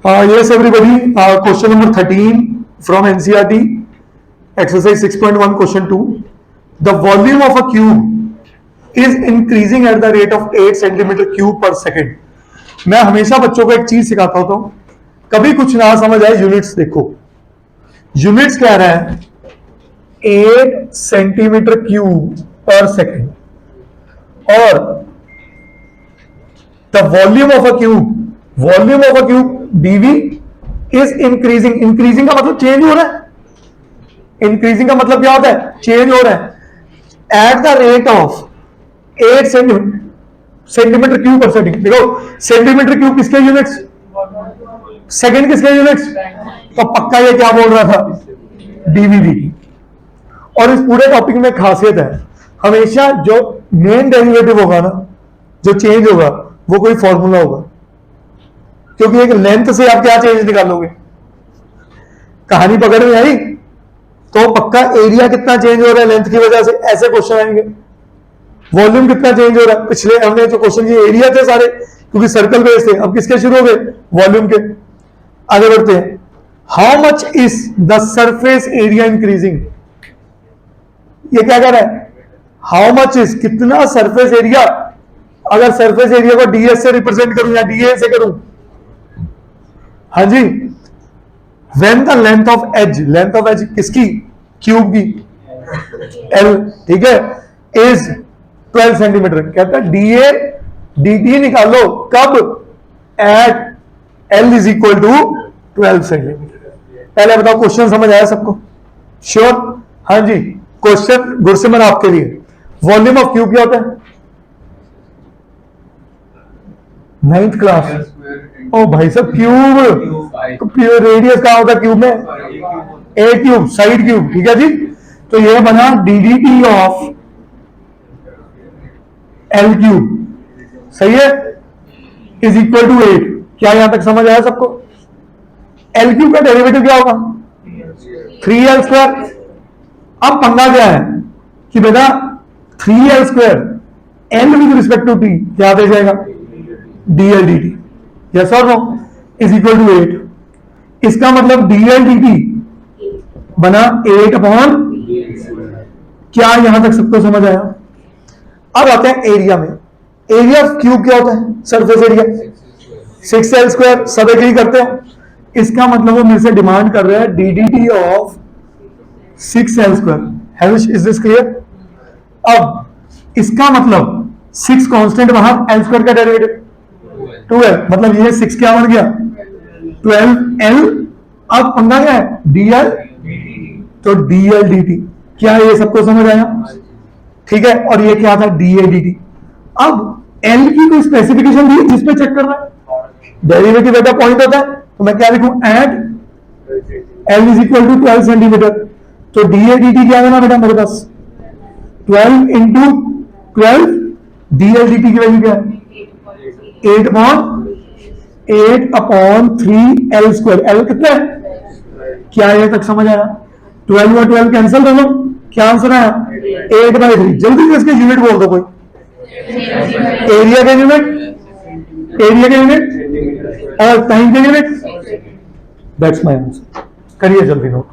Yes, everybody. Question number 13 from NCERT, exercise 6.1, question 2. The volume of a cube is increasing at the rate of 8 centimeter cube per second. मैं हमेशा बच्चों को एक चीज सिखाता होता हूं, कभी कुछ ना समझ आए यूनिट्स देखो. यूनिट्स कह रहा है 8 सेंटीमीटर क्यूब पर सेकेंड और the volume of a cube dv is increasing. Increasing का मतलब चेंज हो रहा है. इंक्रीजिंग का मतलब क्या होता है? चेंज हो रहा है at the rate of 8 centimetre cube पर सेकेंड. देखो सेंटीमीटर क्यूब किसके यूनिट्स, सेकेंड किसके यूनिट्स, तो पक्का ये क्या बोल रहा था, डीवी. और इस पूरे टॉपिक में खासियत है, हमेशा जो मेन डेरिवेटिव होगा ना, जो चेंज होगा वो कोई फॉर्मूला होगा, क्योंकि एक लेंथ से आप क्या चेंज निकालोगे. कहानी पकड़ में आई तो पक्का एरिया कितना चेंज हो रहा है लेंथ की वजह से, ऐसे क्वेश्चन आएंगे. वॉल्यूम कितना चेंज हो रहा है, पिछले हमने जो क्वेश्चन ये एरिया थे सारे, क्योंकि सर्कल बेस थे, अब किसके शुरू हो गए, वॉल्यूम के. आगे बढ़ते हैं. How much is the surface area increasing. ये क्या कह रहा है, हाउ मच इज, कितना सरफेस एरिया. अगर सरफेस एरिया को डीएस से रिप्रेजेंट करूं या डीए से करूं, हाँ जी, when the length of edge किसकी, क्यूब की, एल, ठीक है, इज 12 सेंटीमीटर. कहता है डीए dt निकालो कब, at l is equal to 12 centimetre. पहले बताओ क्वेश्चन समझ आया सबको, श्योर? हाँ जी. क्वेश्चन गुरसिमर आपके लिए, वॉल्यूम ऑफ क्यूब क्या होता है, 9th क्लास. ओ भाई साहब, क्यूब रेडियस कहाँ होता है क्यूब में, ए क्यूब, साइड क्यूब, ठीक है जी. तो ये बना ddT ऑफ एल क्यूब, सही है, इज इक्वल टू 8. क्या यहां तक समझ आया सबको? एल क्यूब का डेरिवेटिव क्या होगा, 3l². अब पंगा क्या है कि बेटा 3l² l with respect to t क्या दे जाएगा, dl dt. यस और नो, इज इक्वल टू 8. इसका मतलब dl dt बना 8/, क्या यहां तक सबको समझ आया? अब आते हैं एरिया में. एरिया ऑफ क्यूब क्या होता है, सरफेस एरिया 6l². सब एग्री करते हैं. इसका मतलब वो मेरे से डिमांड कर रहे हैं ddT of 6l². Is this clear? अब इसका मतलब 6 कांस्टेंट बाहर, l² का डेरिवेटिव 12, मतलब ये 6 क्या बन गया, 12l. अब पंगा क्या है, dl, तो dl dt. क्या ये सबको समझ आया? ठीक है. और ये क्या था, dA dt. अब l की कोई स्पेसिफिकेशन दी जिसपे चेक करना है, डेरिवेटिव एट अ पॉइंट होता है, तो मैं क्या लिखूं, at l is equal to 12 centimetre. तो dA dt क्या होना बेटा मेरे पास, 12 इंटू 12, dl dt की वैल्यू क्या है, 8/3l². l कितना है, क्या ये तक समझ आया? 12 और 12 कैंसिल कर लो, क्या आंसर आया, 8/3. जल्दी से इसके यूनिट बोल दो कोई, एरिया के यूनिट और टाइम के यूनिट. That's my answer. करिए जल्दी नोट.